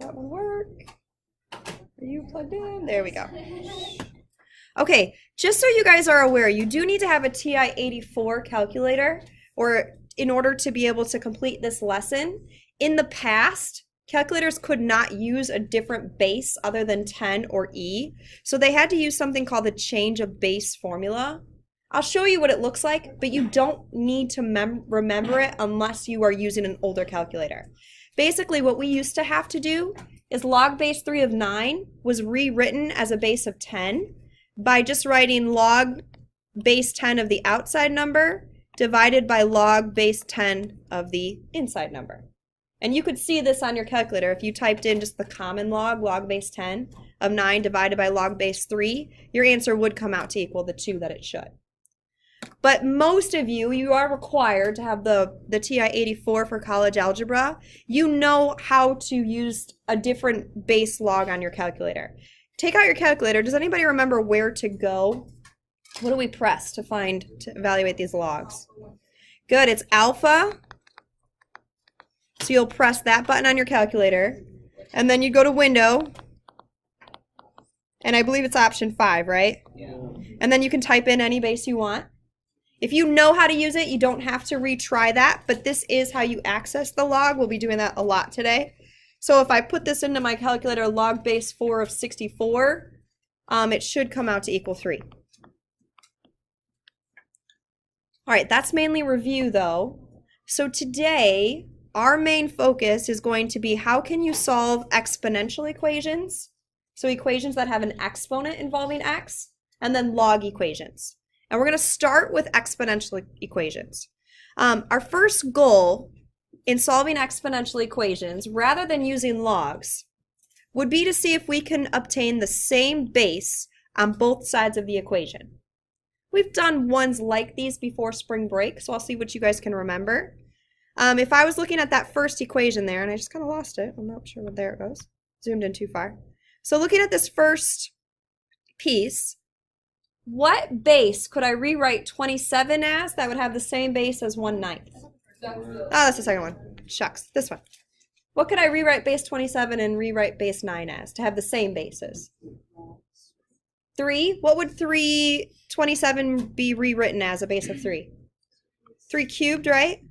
that one work? Are you plugged in? There we go. Okay, just so you guys are aware, you do need to have a TI-84 calculator or in order to be able to complete this lesson. In the past, calculators could not use a different base other than 10 or E, so they had to use something called the change of base formula. I'll show you what it looks like, but you don't need to remember it unless you are using an older calculator. Basically, what we used to have to do is log base 3 of 9 was rewritten as a base of 10 by just writing log base 10 of the outside number divided by log base 10 of the inside number. And you could see this on your calculator. If you typed in just the common log base 10 of 9 divided by log base 3, your answer would come out to equal the 2 that it should. But most of you are required to have the TI-84 for college algebra. You know how to use a different base log on your calculator. Take out your calculator. Does anybody remember where to go? What do we press to evaluate these logs? Good, it's alpha. So you'll press that button on your calculator, and then you go to Window, and I believe it's option 5, right? Yeah. And then you can type in any base you want. If you know how to use it, you don't have to retry that, but this is how you access the log. We'll be doing that a lot today. So if I put this into my calculator, log base 4 of 64, it should come out to equal 3. All right, that's mainly review though. So today, our main focus is going to be how can you solve exponential equations, so equations that have an exponent involving x, and then log equations. And we're going to start with exponential equations. Our first goal in solving exponential equations, rather than using logs, would be to see if we can obtain the same base on both sides of the equation. We've done ones like these before spring break, so I'll see what you guys can remember. If I was looking at that first equation there, and I just kind of lost it, I'm not sure, there it goes, zoomed in too far. So looking at this first piece, what base could I rewrite 27 as that would have the same base as 1/9? Oh, that's the second one. Shucks, this one. What could I rewrite base 27 and rewrite base 9 as to have the same bases? 3. What would 327 be rewritten as a base of 3? 3 cubed, right?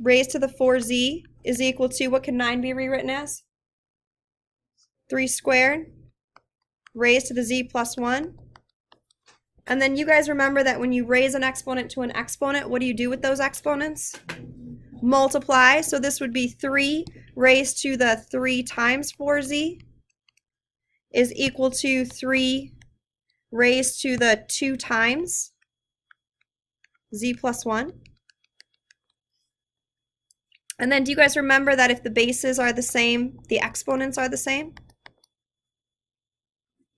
Raised to the 4z is equal to, what can 9 be rewritten as? 3 squared raised to the z plus 1. And then you guys remember that when you raise an exponent to an exponent, what do you do with those exponents? Multiply. So this would be 3 raised to the 3 times 4z is equal to 3 raised to the 2 times z plus 1. And then do you guys remember that if the bases are the same, the exponents are the same?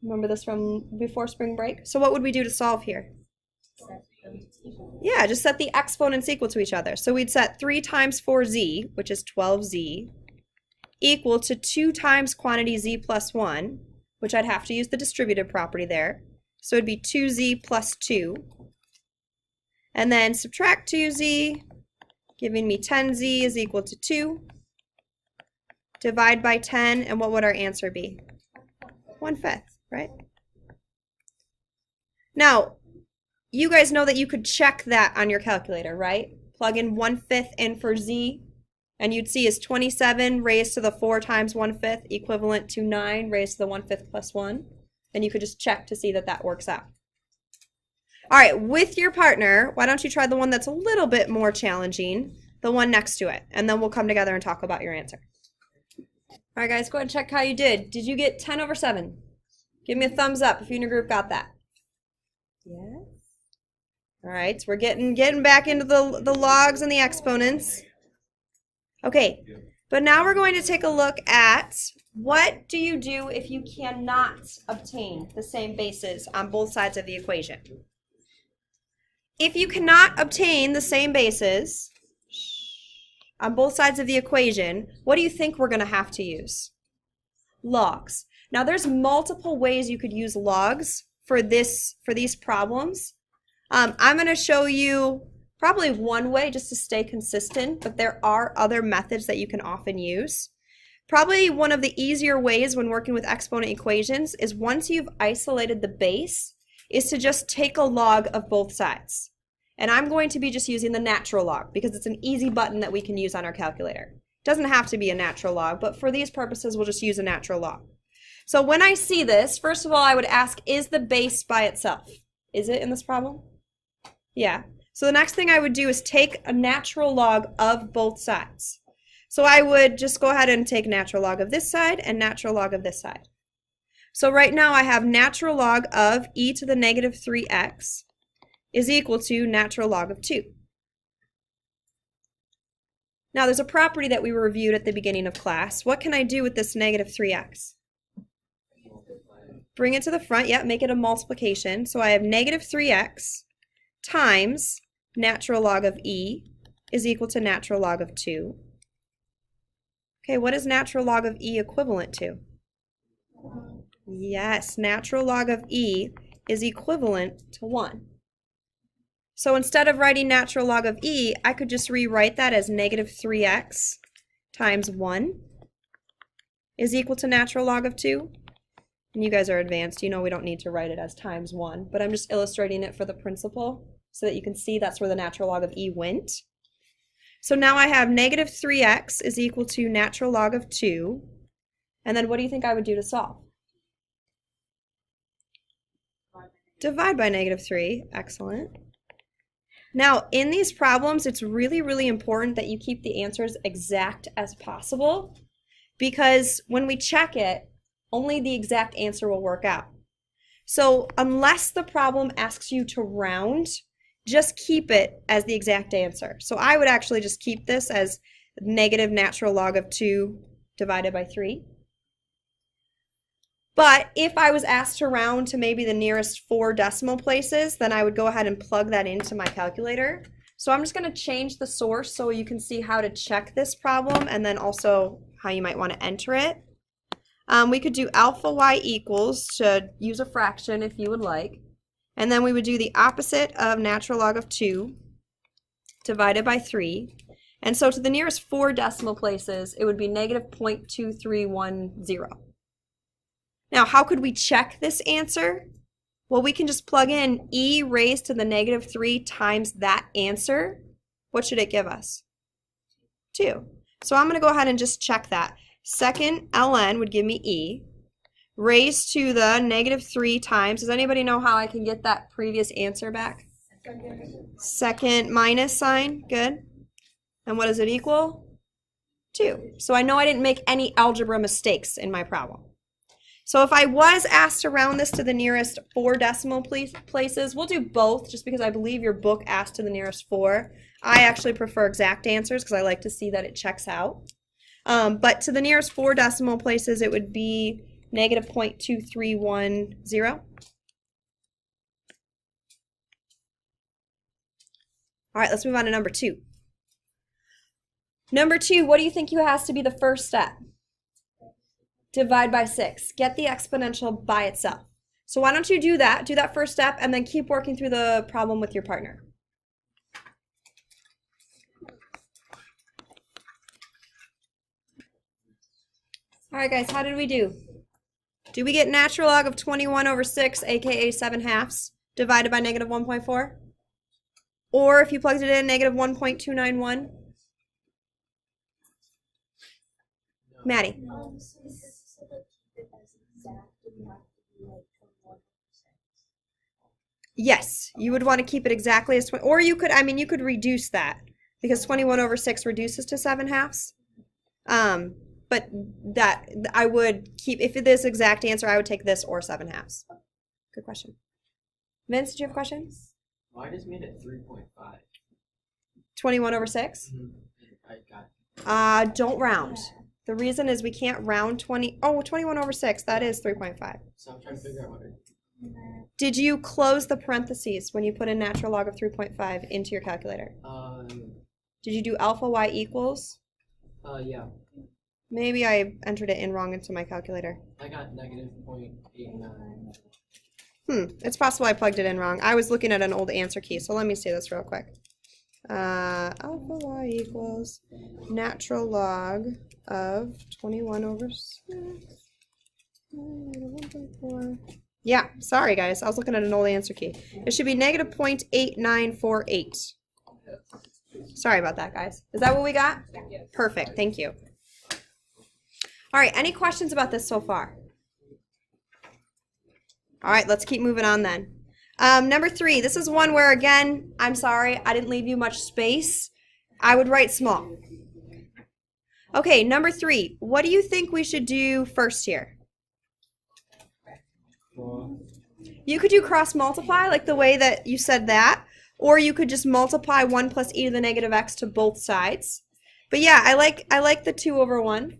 Remember this from before spring break? So what would we do to solve here? Yeah, just set the exponents equal to each other. So we'd set 3 times 4z, which is 12z, equal to 2 times quantity z plus 1, which I'd have to use the distributive property there. So it'd be 2z plus 2. And then subtract 2z, giving me 10z is equal to 2. Divide by 10, and what would our answer be? 1/5. Right? Now, you guys know that you could check that on your calculator, right? Plug in 1/5 in for z, and you'd see is 27 raised to the 4 times 1/5 equivalent to 9 raised to the 1/5 plus 1. And you could just check to see that that works out. All right, with your partner, why don't you try the one that's a little bit more challenging, the one next to it, and then we'll come together and talk about your answer. All right, guys, go ahead and check how you did. Did you get 10 over 7? Give me a thumbs up if you in your group got that. Yes. All right, so we're getting back into the logs and the exponents. Okay, but now we're going to take a look at what do you do if you cannot obtain the same bases on both sides of the equation. If you cannot obtain the same bases on both sides of the equation, what do you think we're going to have to use? Logs. Now there's multiple ways you could use logs for these problems. I'm going to show you probably one way just to stay consistent, but there are other methods that you can often use. Probably one of the easier ways when working with exponent equations is once you've isolated the base, is to just take a log of both sides. And I'm going to be just using the natural log because it's an easy button that we can use on our calculator. It doesn't have to be a natural log, but for these purposes, we'll just use a natural log. So when I see this, first of all, I would ask, is the base by itself? Is it in this problem? Yeah. So the next thing I would do is take a natural log of both sides. So I would just go ahead and take natural log of this side and natural log of this side. So right now I have natural log of e to the negative 3x is equal to natural log of 2. Now there's a property that we reviewed at the beginning of class. What can I do with this negative 3x? Bring it to the front, yep, make it a multiplication. So I have negative 3x times natural log of e is equal to natural log of 2. Okay, what is natural log of e equivalent to? Yes, natural log of e is equivalent to 1. So instead of writing natural log of e, I could just rewrite that as negative 3x times 1 is equal to natural log of 2. And you guys are advanced, you know we don't need to write it as times 1, but I'm just illustrating it for the principle so that you can see that's where the natural log of e went. So now I have negative 3x is equal to natural log of 2. And then what do you think I would do to solve? Divide by negative 3. Excellent. Now, in these problems, it's really, really important that you keep the answers exact as possible because when we check it, only the exact answer will work out. So unless the problem asks you to round, just keep it as the exact answer. So I would actually just keep this as negative natural log of 2 divided by 3. But if I was asked to round to maybe the nearest 4 decimal places, then I would go ahead and plug that into my calculator. So I'm just going to change the source so you can see how to check this problem and then also how you might want to enter it. We could do alpha y equals to use a fraction if you would like. And then we would do the opposite of natural log of 2 divided by 3. And so to the nearest 4 decimal places, it would be negative 0.2310. Now, how could we check this answer? Well, we can just plug in e raised to the negative 3 times that answer. What should it give us? 2. So I'm going to go ahead and just check that. Second ln would give me e raised to the negative 3 times. Does anybody know how I can get that previous answer back? Second minus sign. Good. And what does it equal? 2. So I know I didn't make any algebra mistakes in my problem. So if I was asked to round this to the nearest 4 decimal places, we'll do both just because I believe your book asked to the nearest 4. I actually prefer exact answers because I like to see that it checks out. But to the nearest 4 decimal places, it would be negative 0.2310. All right, let's move on to number 2. Number 2, what do you think has to be the first step? Divide by 6. Get the exponential by itself. So why don't you do that first step, and then keep working through the problem with your partner. All right, guys, how did we do? Do we get natural log of 21 over 6, aka 7/2, divided by negative 1.4? Or if you plugged it in, negative 1.291? Maddie? Yes, you would want to keep it exactly as 20, or you could, you could reduce that because 21 over 6 reduces to 7/2. But that I would keep, if it is exact answer, I would take this or 7/2. Good question. Vince, did you have a question? Why does mean at 3.5? 21 over 6? I got it. Don't round. The reason is we can't round 21 over 6. That is 3.5. So I'm trying to figure out what it... Did you close the parentheses when you put in natural log of 3.5 into your calculator? Did you do alpha y equals? Yeah. Maybe I entered it in wrong into my calculator. I got negative 0.89. It's possible I plugged it in wrong. I was looking at an old answer key, so let me see this real quick. alpha y equals natural log of 21 over 6. 1.4. Yeah, sorry guys, I was looking at an old answer key. It should be negative 0.8948. Sorry about that, guys. Is that what we got? Perfect, thank you. All right, any questions about this so far? All right, let's keep moving on then. Number 3, this is one where, again, I'm sorry, I didn't leave you much space. I would write small. Okay, number 3, what do you think we should do first here? You could do cross multiply, like the way that you said that, or you could just multiply 1 plus e to the negative x to both sides. But yeah, I like the 2 over 1.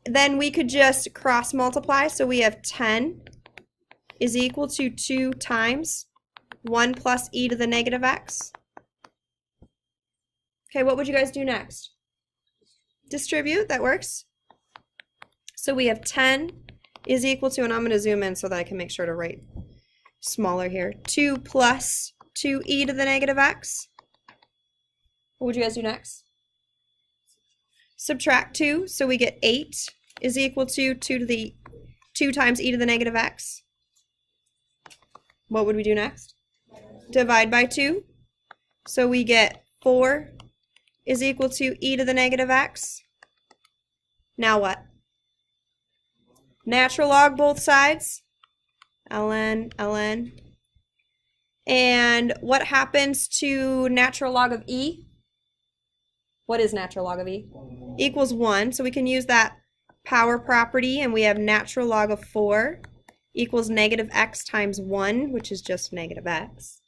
Then we could just cross multiply, so we have 10 is equal to 2 times 1 plus e to the negative x. Okay, what would you guys do next? Distribute, that works. So we have 10 is equal to, and I'm going to zoom in so that I can make sure to write smaller here, 2 plus 2e to the negative x. What would you guys do next? Subtract 2, so we get 8 is equal to 2 times e to the negative x. What would we do next? Divide by 2, so we get 4 is equal to e to the negative x. Now what? Natural log both sides, ln, ln. And what happens to natural log of e? What is natural log of e? Equals 1, so we can use that power property, and we have natural log of 4 equals negative x times 1, which is just negative x.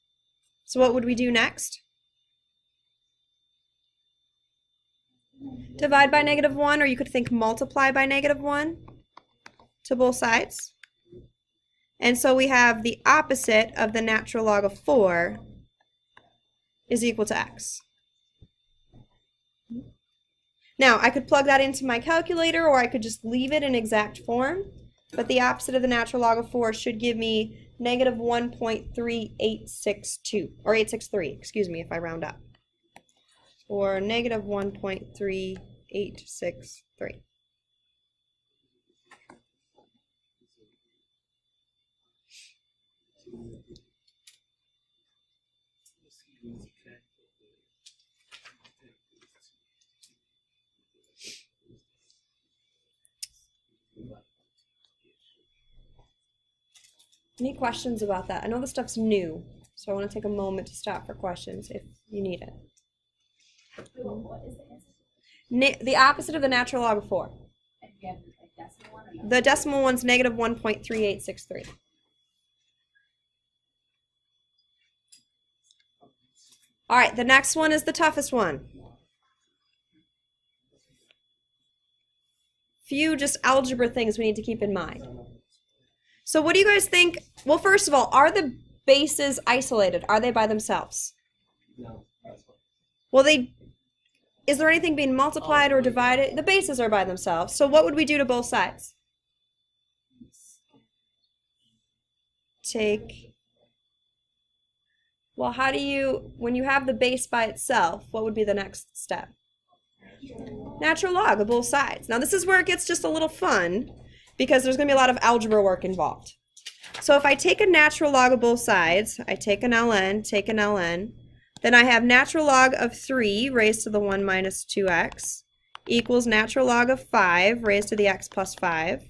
So what would we do next? Divide by negative 1, or you could think multiply by negative 1. To both sides. And so we have the opposite of the natural log of 4 is equal to x. Now, I could plug that into my calculator, or I could just leave it in exact form, but the opposite of the natural log of 4 should give me negative 1.3862, or 863, excuse me, if I round up, or negative 1.3863. Any questions about that? I know this stuff's new, so I want to take a moment to stop for questions if you need it. The opposite of the natural log of 4. The decimal one's negative 1.3863. All right, the next one is the toughest one. Few just algebra things we need to keep in mind. So what do you guys think? Well, first of all, are the bases isolated? Are they by themselves? No. Well, is there anything being multiplied or divided? The bases are by themselves. So what would we do to both sides? Well, how do you, when you have the base by itself, what would be the next step? Natural log of both sides. Now this is where it gets just a little fun, because there's going to be a lot of algebra work involved. So if I take a natural log of both sides, I take an ln, then I have natural log of 3 raised to the 1 minus 2x equals natural log of 5 raised to the x plus 5.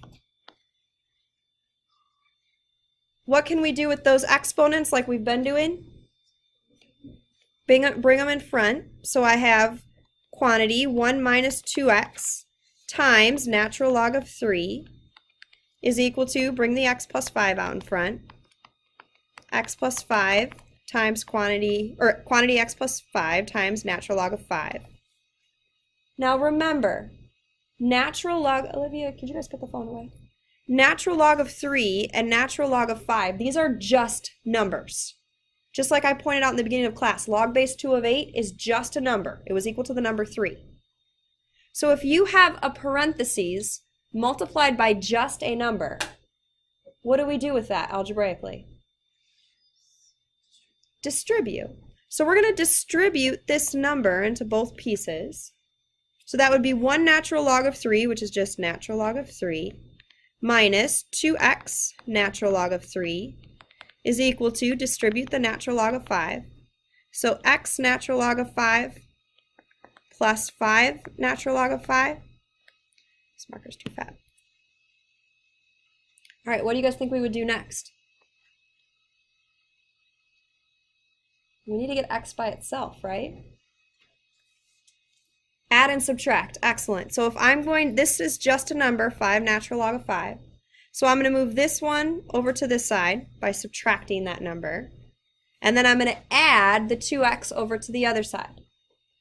What can we do with those exponents like we've been doing? Bring them in front. So I have quantity 1 minus 2x times natural log of 3 is equal to, bring the x plus 5 out in front, x plus 5 times quantity x plus 5 times natural log of 5. Now remember, natural log, Olivia, could you guys put the phone away? Natural log of 3 and natural log of 5, these are just numbers. Just like I pointed out in the beginning of class, log base 2 of 8 is just a number. It was equal to the number 3. So if you have a parentheses multiplied by just a number, what do we do with that algebraically? Distribute. So we're going to distribute this number into both pieces. So that would be 1 natural log of 3, which is just natural log of 3, minus 2x natural log of 3 is equal to, distribute the natural log of 5. So x natural log of 5 plus 5 natural log of 5. This marker's too fat. All right, what do you guys think we would do next? We need to get x by itself, right? Add and subtract. Excellent. So if I'm going, this is just a number, 5 natural log of 5. So I'm going to move this one over to this side by subtracting that number. And then I'm going to add the 2x over to the other side.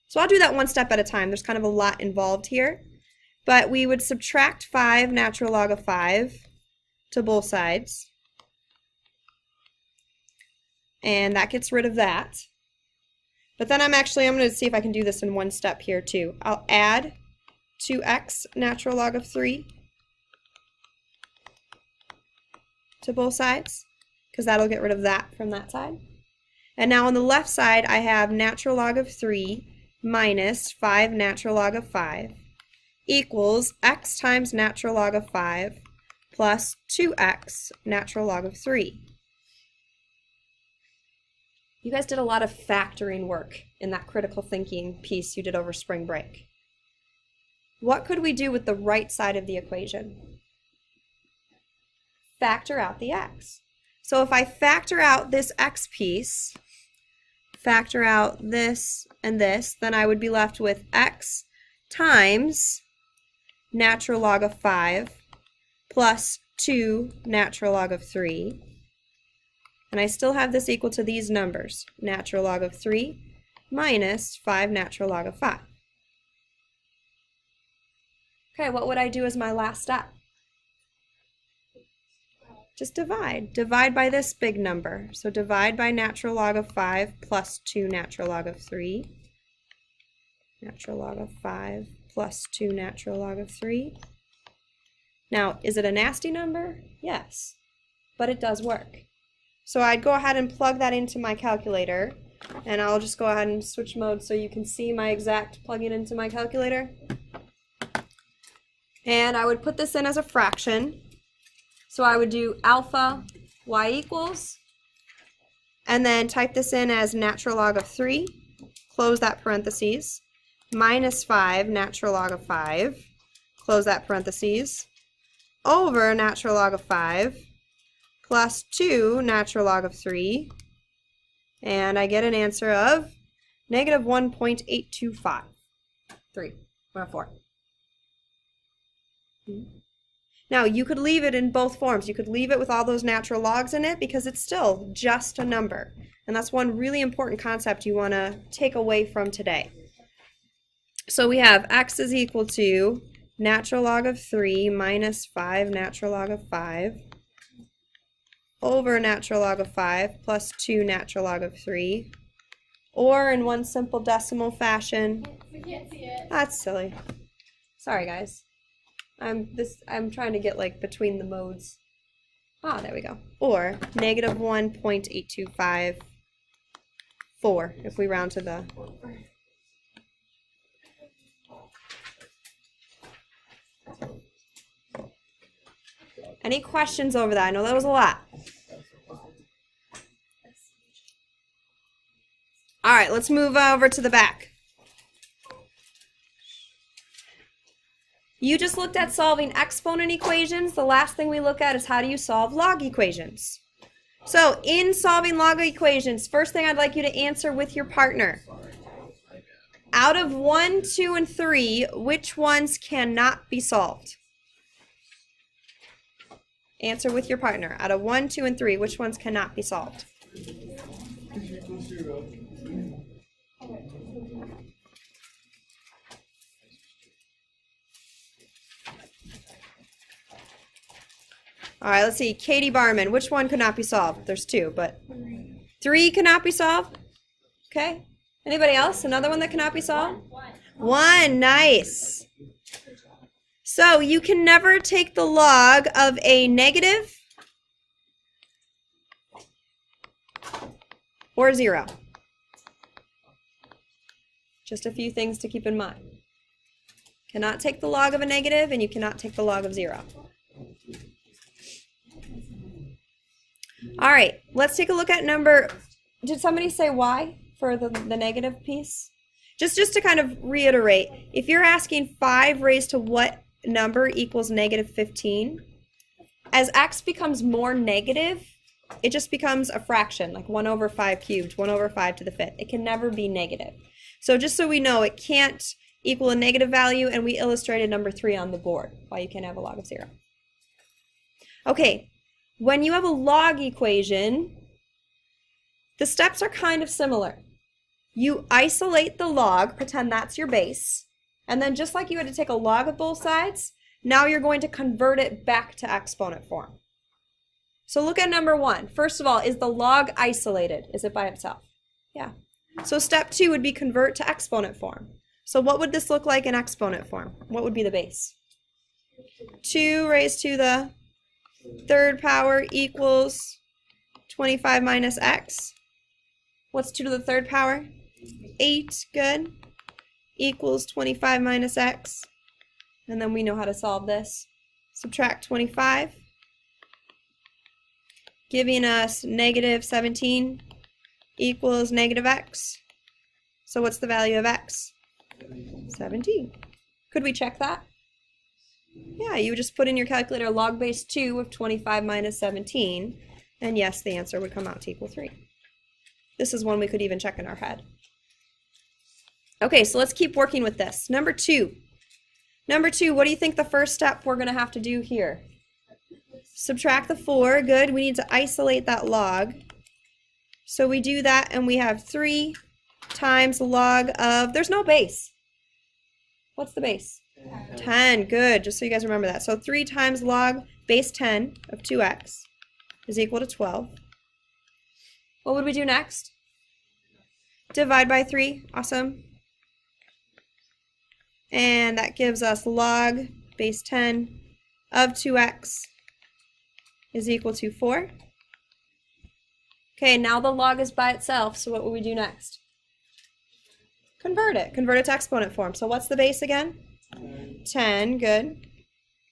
So I'll do that one step at a time. There's kind of a lot involved here. But we would subtract 5 natural log of 5 to both sides. And that gets rid of that. But then I'm going to see if I can do this in one step here too. I'll add 2x natural log of 3 to both sides, because that'll get rid of that from that side. And now on the left side, I have natural log of 3 minus 5 natural log of 5 equals x times natural log of 5 plus 2x natural log of 3. You guys did a lot of factoring work in that critical thinking piece you did over spring break. What could we do with the right side of the equation? Factor out the x. So if I factor out this x piece, factor out this and this, then I would be left with x times natural log of 5 plus 2 natural log of 3. And I still have this equal to these numbers, natural log of 3 minus 5 natural log of 5. Okay, what would I do as my last step? Just divide. Divide by this big number. So divide by natural log of 5 plus 2 natural log of 3. Natural log of 5 plus 2 natural log of 3. Now, is it a nasty number? Yes, but it does work. So I'd go ahead and plug that into my calculator, and I'll just go ahead and switch mode so you can see my exact plug-in into my calculator. And I would put this in as a fraction. So I would do alpha y equals, and then type this in as natural log of 3, close that parentheses, minus 5 natural log of 5, close that parentheses, over natural log of 5, plus 2 natural log of 3, and I get an answer of negative 1.825. 4. Now, you could leave it in both forms. You could leave it with all those natural logs in it because it's still just a number. And that's one really important concept you want to take away from today. So we have x is equal to natural log of 3 minus 5 natural log of 5 over natural log of 5 plus 2 natural log of 3. Or in one simple decimal fashion. We can't see it. That's silly. Sorry, guys. I'm trying to get like between the modes. Ah, there we go. Or negative 1.8254 if we round to the. Any questions over that? I know that was a lot. All right, let's move over to the back. You just looked at solving exponent equations. The last thing we look at is how do you solve log equations. So in solving log equations, first thing I'd like you to answer with your partner. Out of 1, 2, and 3, which ones cannot be solved? Answer with your partner. Out of 1, 2, and 3, which ones cannot be solved? All right, let's see. Katie Barman, which one could not be solved? There's 2, but 3 cannot be solved? Okay. Anybody else? Another one that cannot be solved? 1, nice. So you can never take the log of a negative or 0. Just a few things to keep in mind. Cannot take the log of a negative, and you cannot take the log of 0. All right, let's take a look at number, did somebody say y for the negative piece? Just to kind of reiterate, if you're asking 5 raised to what number equals negative 15, as x becomes more negative, it just becomes a fraction, like 1 over 5 cubed, 1 over 5 to the 5th. It can never be negative. So just so we know, it can't equal a negative value, and we illustrated number 3 on the board, why you can't have a log of 0. Okay, when you have a log equation, the steps are kind of similar. You isolate the log, pretend that's your base, and then just like you had to take a log of both sides, now you're going to convert it back to exponent form. So look at number 1. First of all, is the log isolated? Is it by itself? Yeah. So step 2 would be convert to exponent form. So what would this look like in exponent form? What would be the base? 2 raised to the 3rd power equals 25 minus x. What's 2 to the 3rd power? 8, good. Equals 25 minus x. And then we know how to solve this. Subtract 25. Giving us negative 17 equals negative x. So what's the value of x? 17. Could we check that? Yeah, you would just put in your calculator log base 2 of 25 minus 17, and yes, the answer would come out to equal 3. This is one we could even check in our head. Okay, so let's keep working with this. Number 2. Number 2, what do you think the first step we're going to have to do here? Subtract the 4. Good. We need to isolate that log. So we do that, and we have 3 times log of, there's no base. What's the base? 10. Good. Just so you guys remember that. So 3 times log base 10 of 2x is equal to 12. What would we do next? Divide by 3. Awesome. And that gives us log base 10 of 2x is equal to 4. Okay, now the log is by itself, so what would we do next? Convert it. Convert it to exponent form. So what's the base again? 10. Good.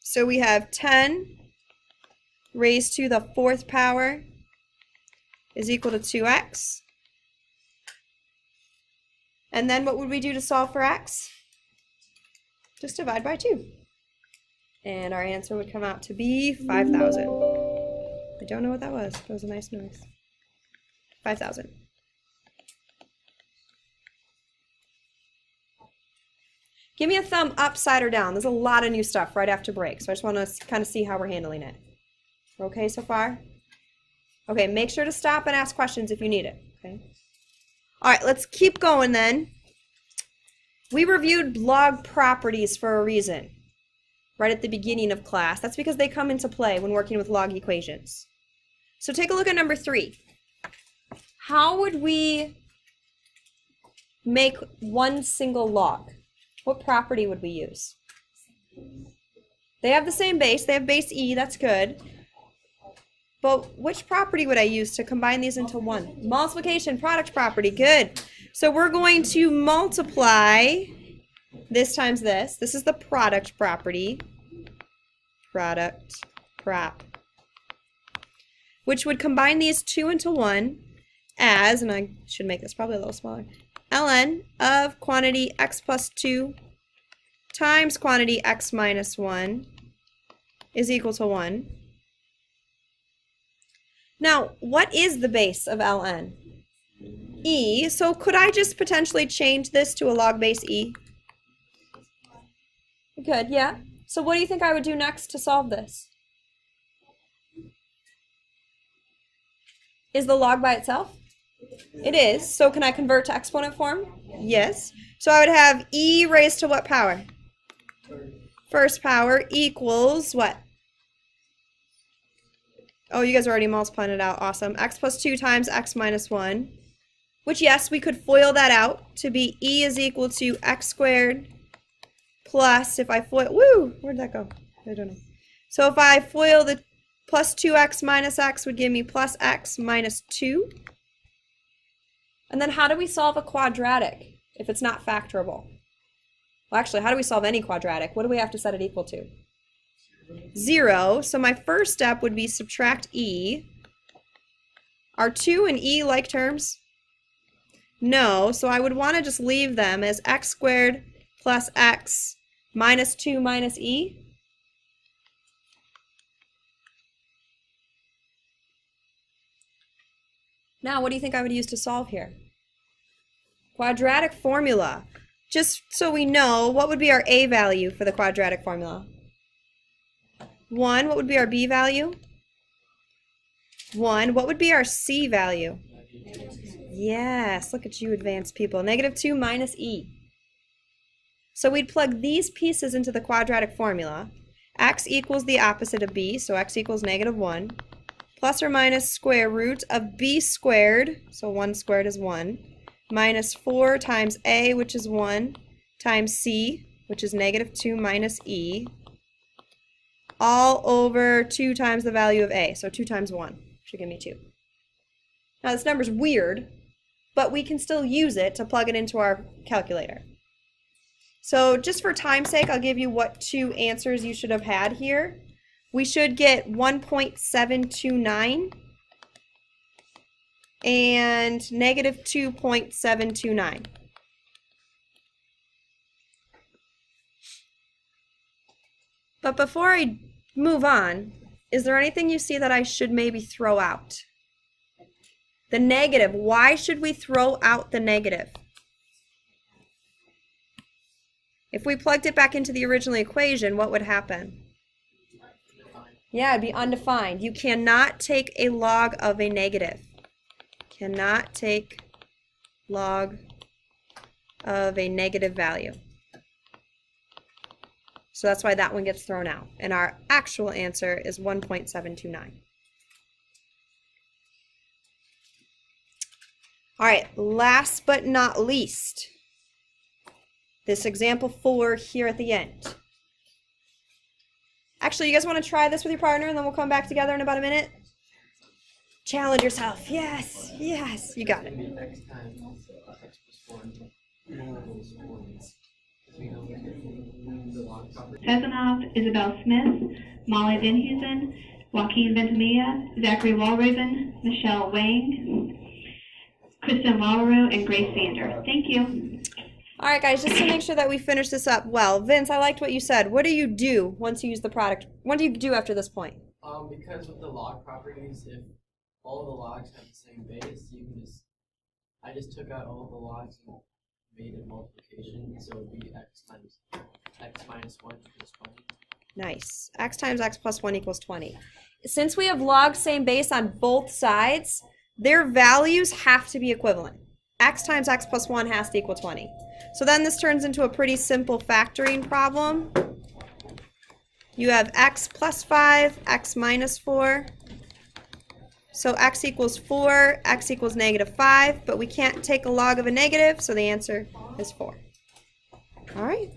So we have 10 raised to the 4th power is equal to 2x. And then what would we do to solve for x? Just divide by 2. And our answer would come out to be 5,000. I don't know what that was. It was a nice noise. 5,000. Give me a thumb up, side, or down. There's a lot of new stuff right after break, so I just want to kind of see how we're handling it. We're okay so far? Okay, make sure to stop and ask questions if you need it. Okay. All right, let's keep going then. We reviewed log properties for a reason right at the beginning of class. That's because they come into play when working with log equations. So take a look at number 3. How would we make one single log? What property would we use? They have the same base. They have base e. That's good. But which property would I use to combine these into one? Multiplication, product property. Good. So we're going to multiply this times this. This is the product property. Product prop. Which would combine these 2 into 1 as, and I should make this probably a little smaller, ln of quantity x plus 2 times quantity x minus 1 is equal to 1. Now, what is the base of ln? E. So could I just potentially change this to a log base e? Good, yeah. So what do you think I would do next to solve this? Is the log by itself? It is. So can I convert to exponent form? Yes. So I would have e raised to what power? First power equals what? Oh, you guys are already multiplying it out. Awesome. X plus 2 times x minus 1. Which, yes, we could FOIL that out to be e is equal to x squared plus, if I FOIL, woo, where'd that go? I don't know. So if I FOIL the plus 2x minus x would give me plus x minus 2. And then how do we solve a quadratic if it's not factorable? Well, actually, how do we solve any quadratic? What do we have to set it equal to? 0. So my first step would be subtract e. Are 2 and e like terms? No, so I would want to just leave them as x squared plus x minus 2 minus e. Now, what do you think I would use to solve here? Quadratic formula. Just so we know, what would be our a value for the quadratic formula? 1. What would be our b value? 1. What would be our c value? Yes, look at you advanced people. Negative 2 minus e. So we'd plug these pieces into the quadratic formula. X equals the opposite of b, so x equals negative 1. Plus or minus square root of b squared, so 1 squared is 1, minus 4 times a, which is 1, times c, which is negative 2 minus e, all over 2 times the value of a, so 2 times 1 should give me 2. Now this number's weird, but we can still use it to plug it into our calculator. So just for time's sake, I'll give you what 2 answers you should have had here. We should get 1.729 and negative 2.729. But before I move on, is there anything you see that I should maybe throw out? The negative. Why should we throw out the negative? If we plugged it back into the original equation, what would happen? Yeah, it'd be undefined. You cannot take a log of a negative. Cannot take log of a negative value. So that's why that one gets thrown out. And our actual answer is 1.729. All right, last but not least, this example 4 here at the end. Actually, you guys want to try this with your partner and then we'll come back together in about a minute? Challenge yourself. Yes, yes, you got it. X times x plus 1. Sezonov, Isabel Smith, Molly Vinhusen, Joaquin Ventimilla, Zachary Walraven, Michelle Wang, Kristen Lawrero, and Grace Sander. Thank you. All right, guys, just to make sure that we finish this up well. Vince, I liked what you said. What do you do once you use the product? What do you do after this point? Because with the log properties, if all of the logs have the same base, you can just, I just took out all of the logs and made a multiplication, so it would be x times x minus 1 equals 20. Nice. X times x plus 1 equals 20. Since we have log same base on both sides, their values have to be equivalent. X times x plus 1 has to equal 20. So then this turns into a pretty simple factoring problem. You have x plus 5, x minus 4. So x equals 4, x equals negative 5, but we can't take a log of a negative, so the answer is 4. All right.